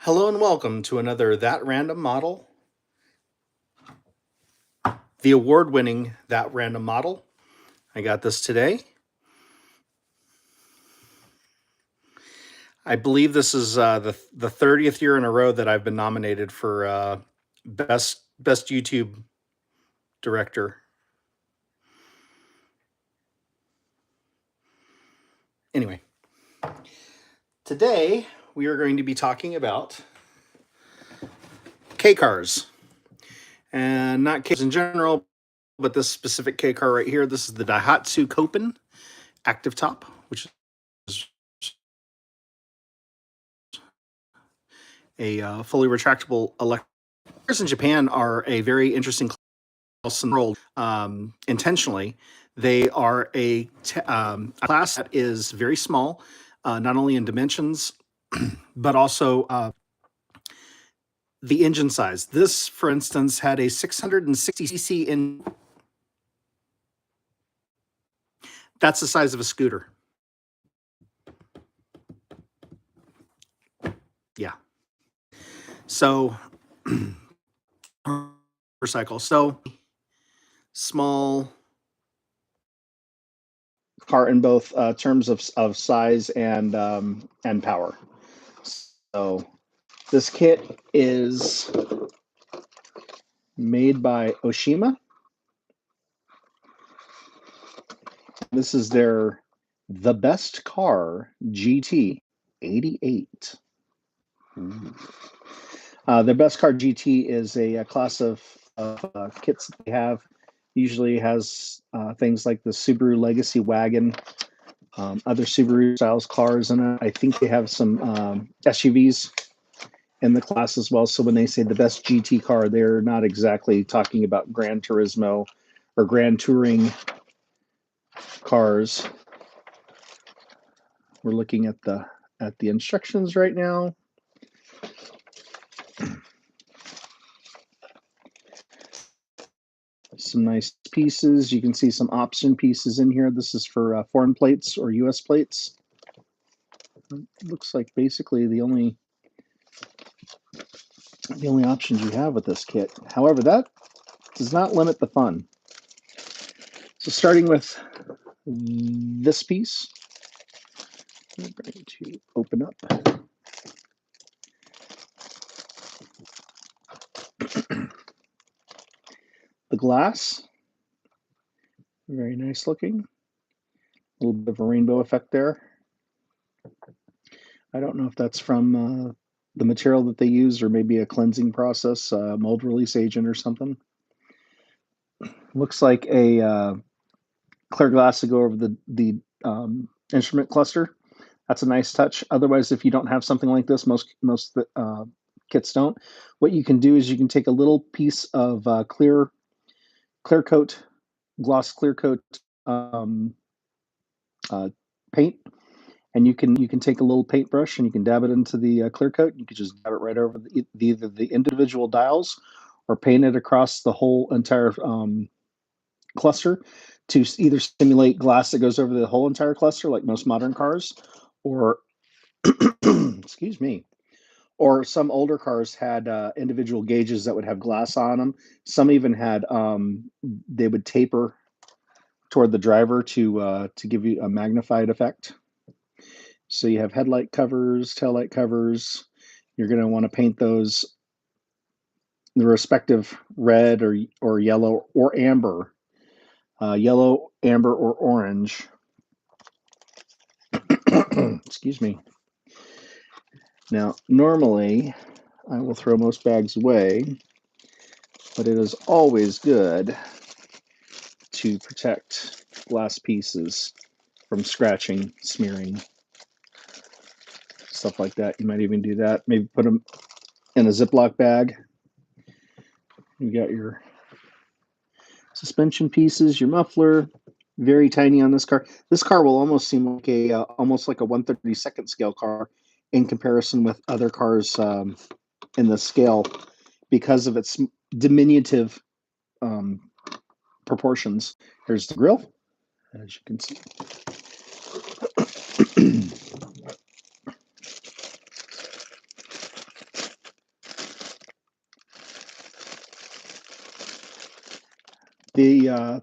Hello and welcome to another That Random Model, the award-winning That Random Model. I got this today. I believe this is the 30th year in a row that I've been nominated for best YouTube director. Anyway, today we are going to be talking about K cars, and not K cars in general, but this specific K car right here. This is the Daihatsu Copen Active Top, which is a fully retractable electric. Cars in Japan are a very interesting class in the world. Intentionally, they are a class that is very small, not only in dimensions, but also the engine size. This, for instance, had a 660cc engine. That's the size of a scooter. Yeah. So, motorcycle. So, small car in both terms of size and power. So, this kit is made by Aoshima. This is their The Best Car GT 88. Their Best Car GT is a class of kits that they have. Usually has things like the Subaru Legacy Wagon, other Subaru styles cars in it. I think they have some SUVs in the class as well. So when they say the best GT car, they're not exactly talking about Gran Turismo or Grand Touring cars. We're looking at the instructions right now. Some nice pieces. You can see some option pieces in here. This is for foreign plates or US plates. It looks like basically the only options you have with this kit. However, that does not limit the fun. So starting with this piece, I'm going to open up. The glass, very nice looking. A little bit of a rainbow effect there. I don't know if that's from the material that they use or maybe a cleansing process, mold release agent or something. Looks like a clear glass to go over the instrument cluster. That's a nice touch. Otherwise, if you don't have something like this, most kits don't. What you can do is you can take a little piece of clear coat, gloss clear coat paint, and you can take a little paintbrush and you can dab it into the clear coat. You can just dab it right over either the individual dials or paint it across the whole entire cluster to either simulate glass that goes over the whole entire cluster, like most modern cars, or excuse me, or some older cars had individual gauges that would have glass on them. Some even had they would taper toward the driver to give you a magnified effect. So you have headlight covers, taillight covers. You're going to want to paint those the respective red or yellow or amber, yellow, amber, or orange. Excuse me. Now, normally I will throw most bags away, but it is always good to protect glass pieces from scratching, smearing, stuff like that. You might even do that. Maybe put them in a Ziploc bag. You got your suspension pieces, your muffler, very tiny on this car. This car will almost seem like almost like a 1/32 scale car in comparison with other cars in the scale because of its diminutive proportions. Here's the grill, as you can see. The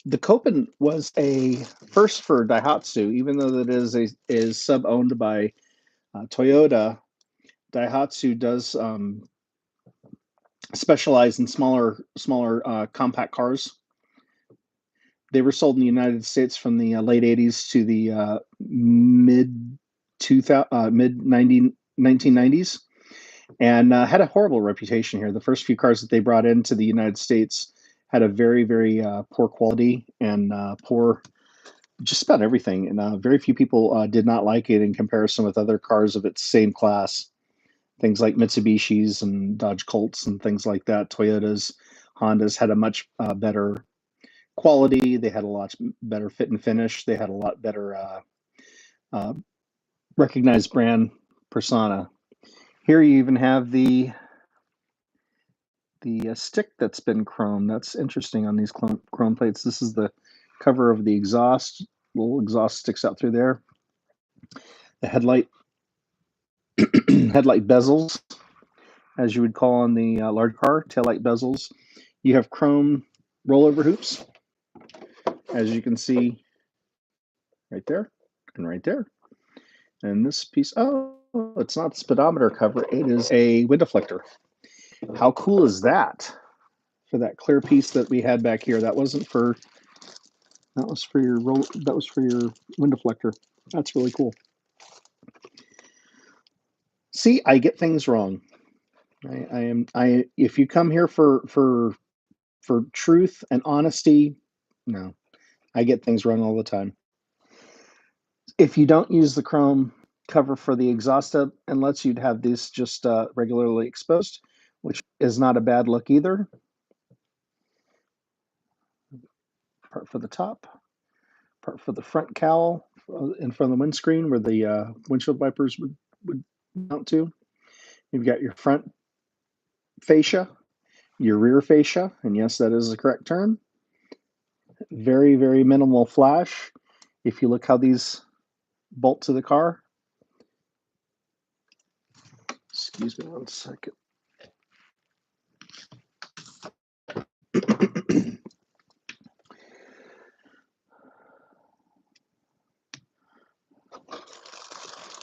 Copen was a first for Daihatsu, even though that is sub owned by Toyota. Daihatsu does specialize in smaller compact cars. They were sold in the United States from the late '80s to the mid 1990s, and had a horrible reputation here. The first few cars that they brought into the United States had a very poor quality and poor just about everything, and very few people did not like it in comparison with other cars of its same class. Things like Mitsubishis and Dodge Colts and things like that. Toyotas, Hondas had a much better quality. They had a lot better fit and finish. They had a lot better uh, recognized brand persona. Here you even have the stick that's been chrome. That's interesting on these chrome plates. This is the cover of the exhaust. Little exhaust sticks out through there. The headlight headlight bezels, as you would call on the large car, taillight bezels. You have chrome rollover hoops, as you can see right there and right there. And this piece, oh, it's not the speedometer cover. It is a wind deflector. How cool is that? For that clear piece that we had back here, that was for your wind deflector. That's really cool. See, I get things wrong. If you come here for truth and honesty, no, I get things wrong all the time. If you don't use the chrome cover for the exhaust inlets, you'd have these just regularly exposed, which is not a bad look either. Part for the top, part for the front cowl in front of the windscreen where the windshield wipers would mount to. You've got your front fascia, your rear fascia, and yes, that is the correct term. Very minimal flash. If you look how these bolt to the car. Excuse me 1 second.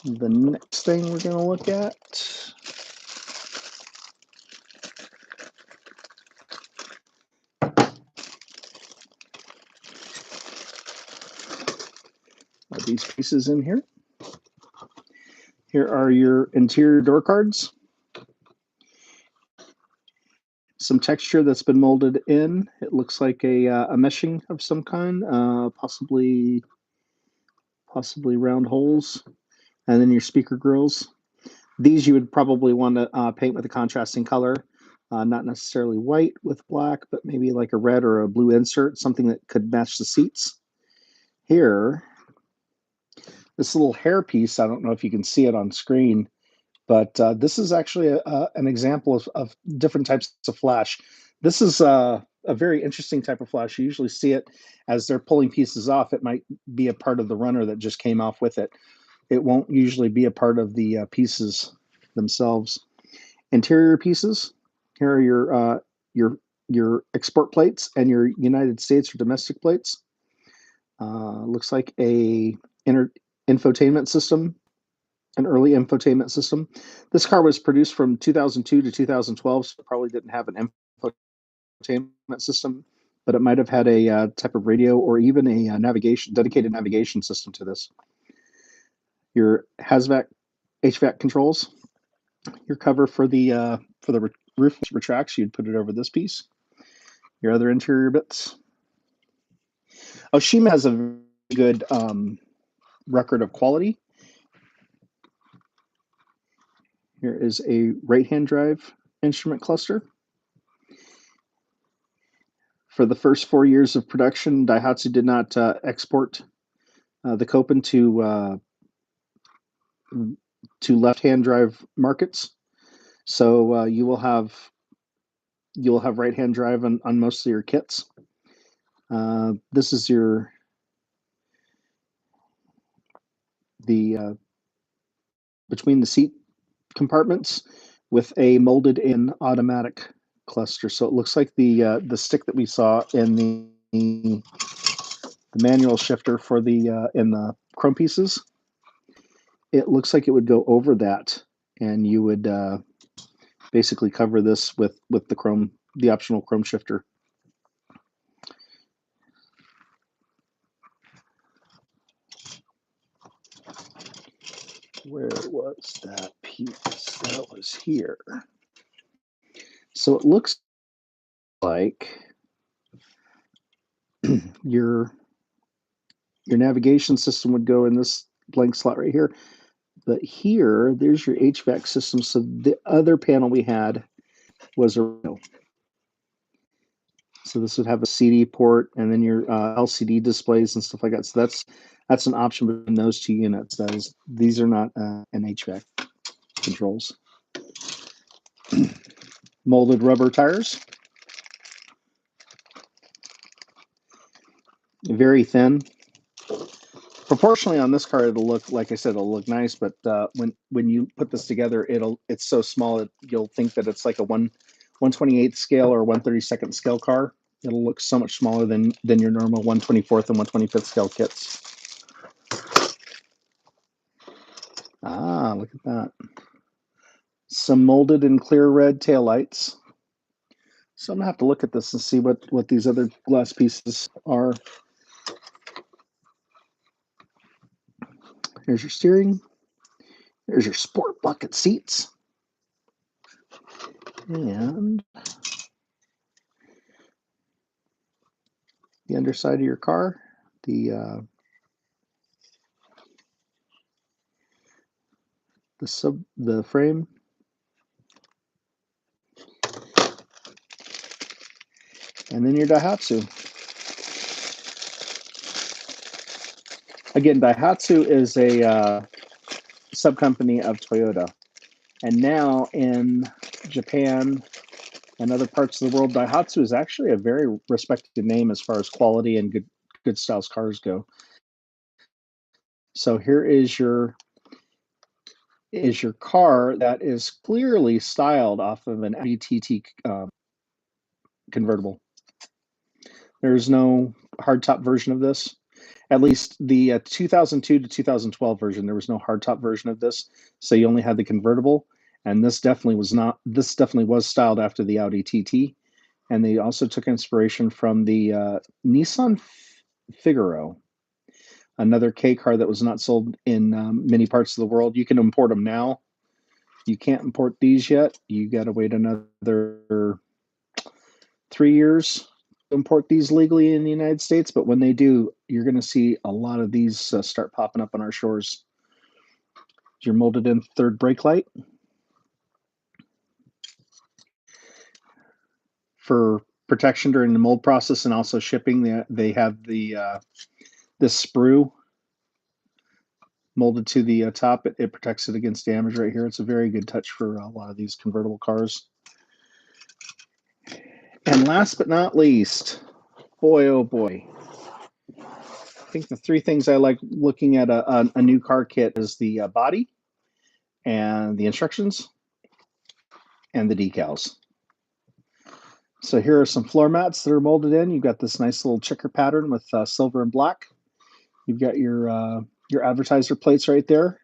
The next thing we're going to look at are these pieces in here. Here are your interior door cards. Some texture that's been molded in. It looks like a meshing of some kind, possibly round holes. And then your speaker grills. These you would probably want to paint with a contrasting color, not necessarily white with black, but maybe like a red or a blue insert, something that could match the seats. Here, this little hair piece, I don't know if you can see it on screen, but this is actually an example of different types of flash. This is a very interesting type of flash. You usually see it as they're pulling pieces off. It might be a part of the runner that just came off with it. It won't usually be a part of the pieces themselves. Interior pieces. Here are your export plates and your United States or domestic plates. Looks like a infotainment system, an early infotainment system. This car was produced from 2002 to 2012, so it probably didn't have an infotainment system, but it might have had a type of radio or even a dedicated navigation system to this. Your HVAC controls, your cover for the roof retracts. You'd put it over this piece. Your other interior bits. Aoshima has a good record of quality. Here is a right-hand drive instrument cluster. For the first 4 years of production, Daihatsu did not export the Copen to left-hand drive markets. So you will have right-hand drive on most of your kits. This is the between the seat compartments with a molded-in automatic cluster. So it looks like the stick that we saw in the manual shifter for the in the chrome pieces. It looks like it would go over that, and you would basically cover this with the chrome, the optional chrome shifter. Where was that piece? That was here. So it looks like your navigation system would go in this blank slot right here. But here, there's your HVAC system. So the other panel we had was a rail. So this would have a CD port and then your LCD displays and stuff like that. So that's an option between those two units. These are not an HVAC controls. Molded rubber tires, very thin. Proportionally on this car, it'll look, like I said, it'll look nice. But when you put this together, it's so small that you'll think that it's like a 1/28th scale or 1/32nd scale car. It'll look so much smaller than your normal 1/24th and 1/25th scale kits. Ah, look at that. Some molded and clear red taillights. So I'm gonna have to look at this and see what these other glass pieces are. Here's your steering. There's your sport bucket seats. And the underside of your car, the frame. And then your Daihatsu. Again, Daihatsu is a sub-company of Toyota. And now in Japan and other parts of the world, Daihatsu is actually a very respected name as far as quality and good styles cars go. So here is your car that is clearly styled off of an Audi TT convertible. There's no hardtop version of this. At least the 2002 to 2012 version, there was no hardtop version of this. So you only had the convertible. And this definitely was not. This definitely was styled after the Audi TT. And they also took inspiration from the Nissan Figaro, another K car that was not sold in many parts of the world. You can import them now. You can't import these yet. You got to wait another 3 years to import these legally in the United States. But when they do, you're going to see a lot of these start popping up on our shores. Your molded in third brake light. For protection during the mold process and also shipping, they have this sprue molded to the top. It protects it against damage right here. It's a very good touch for a lot of these convertible cars. And last but not least, boy, oh boy, I think the three things I like looking at a new car kit is the body and the instructions and the decals. So here are some floor mats that are molded in. You've got this nice little checker pattern with silver and black. You've got your advertiser plates right there,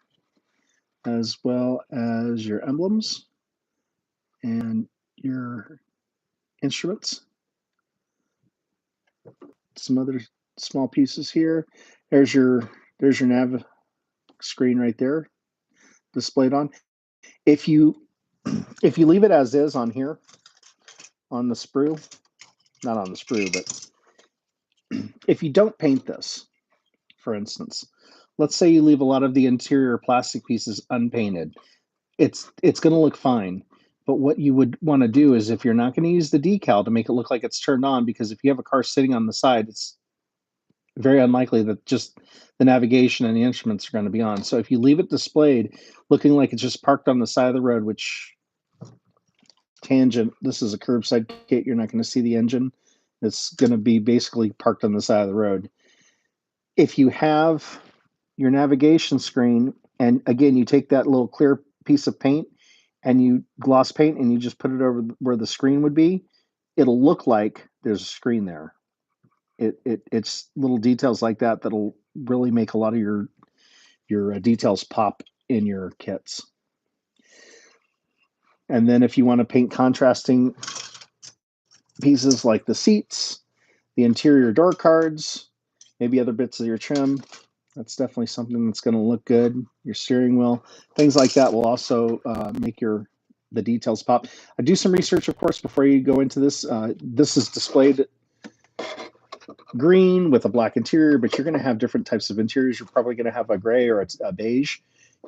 as well as your emblems and your instruments. Some other small pieces here. There's your nav screen right there, displayed on. If you leave it as is on here, on the sprue, not on the sprue, but if you don't paint this, for instance, let's say you leave a lot of the interior plastic pieces unpainted, it's going to look fine. But what you would want to do is, if you're not going to use the decal to make it look like it's turned on, because if you have a car sitting on the side, it's very unlikely that just the navigation and the instruments are going to be on. So if you leave it displayed looking like it's just parked on the side of the road, which tangent, this is a curbside kit, you're not going to see the engine. It's going to be basically parked on the side of the road. If you have your navigation screen, and again, you take that little clear piece of paint and you gloss paint and you just put it over where the screen would be, it'll look like there's a screen there. It's little details like that that'll really make a lot of your details pop in your kits. And then if you want to paint contrasting pieces like the seats, the interior door cards, maybe other bits of your trim, that's definitely something that's going to look good. Your steering wheel, things like that will also make the details pop. I do some research, of course, before you go into this. This is displayed green with a black interior, but you're going to have different types of interiors. You're probably going to have a gray or a beige.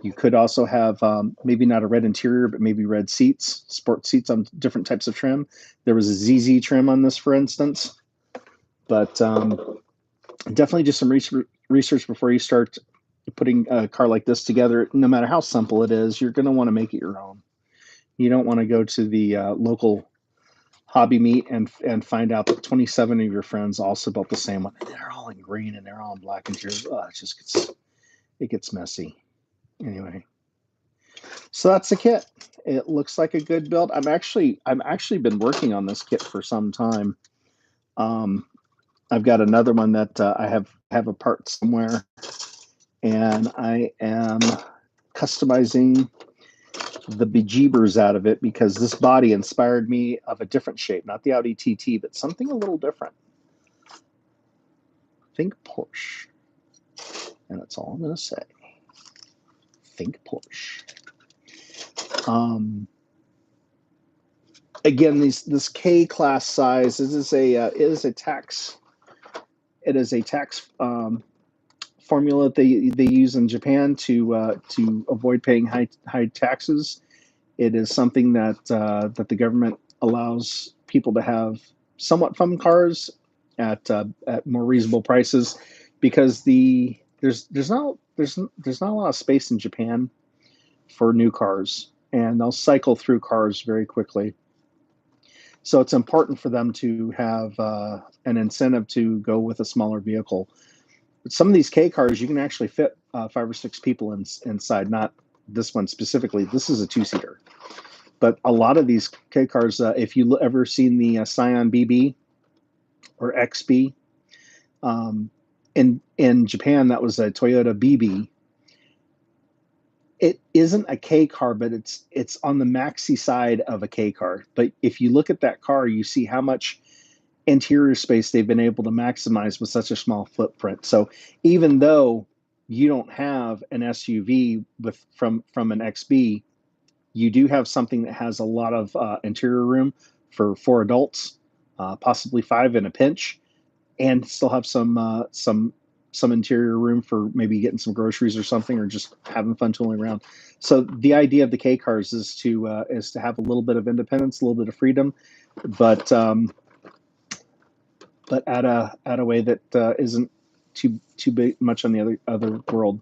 You could also have maybe not a red interior, but maybe red seats, sport seats on different types of trim. There was a ZZ trim on this, for instance. But definitely do some research before you start putting a car like this together. No matter how simple it is, you're going to want to make it your own. You don't want to go to the local hobby meet and find out that 27 of your friends also built the same one. They're all in green and they're all in black interiors. It gets messy. Anyway, so that's the kit. It looks like a good build. I've actually been working on this kit for some time. I've got another one that I have a part somewhere, and I am customizing the bejeebers out of it because this body inspired me of a different shape, not the Audi TT, but something a little different. Think Porsche. And that's all I'm going to say. Think Porsche. Again, this K class size is a tax formula they use in Japan to avoid paying high taxes. It is something that the government allows people to have somewhat fun cars at more reasonable prices, because there's not a lot of space in Japan for new cars, and they'll cycle through cars very quickly. So it's important for them to have an incentive to go with a smaller vehicle. But some of these K cars, you can actually fit 5 or 6 people inside. Not this one specifically. This is a 2-seater. But a lot of these K cars, if you ever seen the Scion BB or XB, in Japan, that was a Toyota BB. It isn't a K car, but it's on the maxi side of a K car. But if you look at that car, you see how much interior space they've been able to maximize with such a small footprint. So even though you don't have an SUV from an XB, you do have something that has a lot of interior room for 4 adults, possibly 5 in a pinch, and still have some interior room for maybe getting some groceries or something, or just having fun tooling around. So the idea of the K cars is to have a little bit of independence, a little bit of freedom, but at a way that isn't too big much on the other world.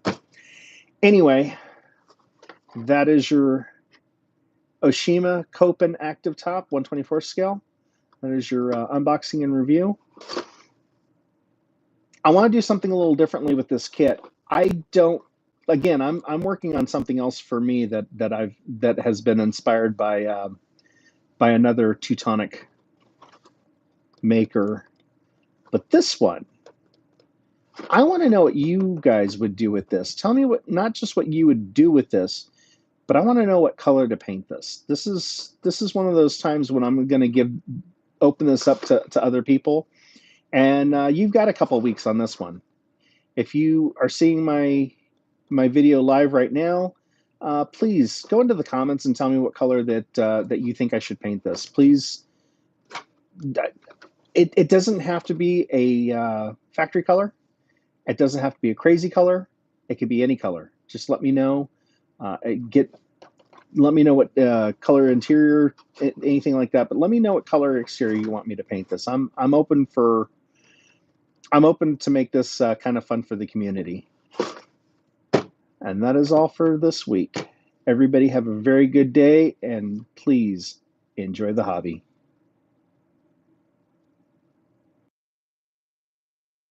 Anyway, that is your Aoshima Copen Active Top 1/24 scale. That is your unboxing and review. I want to do something a little differently with this kit. Again, I'm working on something else for me that has been inspired by another Teutonic maker. But this one, I want to know what you guys would do with this. Tell me not just what you would do with this, but I want to know what color to paint this. This is one of those times when I'm going to open this up to other people. And you've got a couple of weeks on this one. If you are seeing my video live right now, please go into the comments and tell me what color that you think I should paint this. Please, it doesn't have to be a factory color. It doesn't have to be a crazy color. It could be any color. Just let me know. Let me know what color interior, anything like that. But let me know what color exterior you want me to paint this. I'm open to make this kind of fun for the community. And that is all for this week. Everybody have a very good day, and please enjoy the hobby.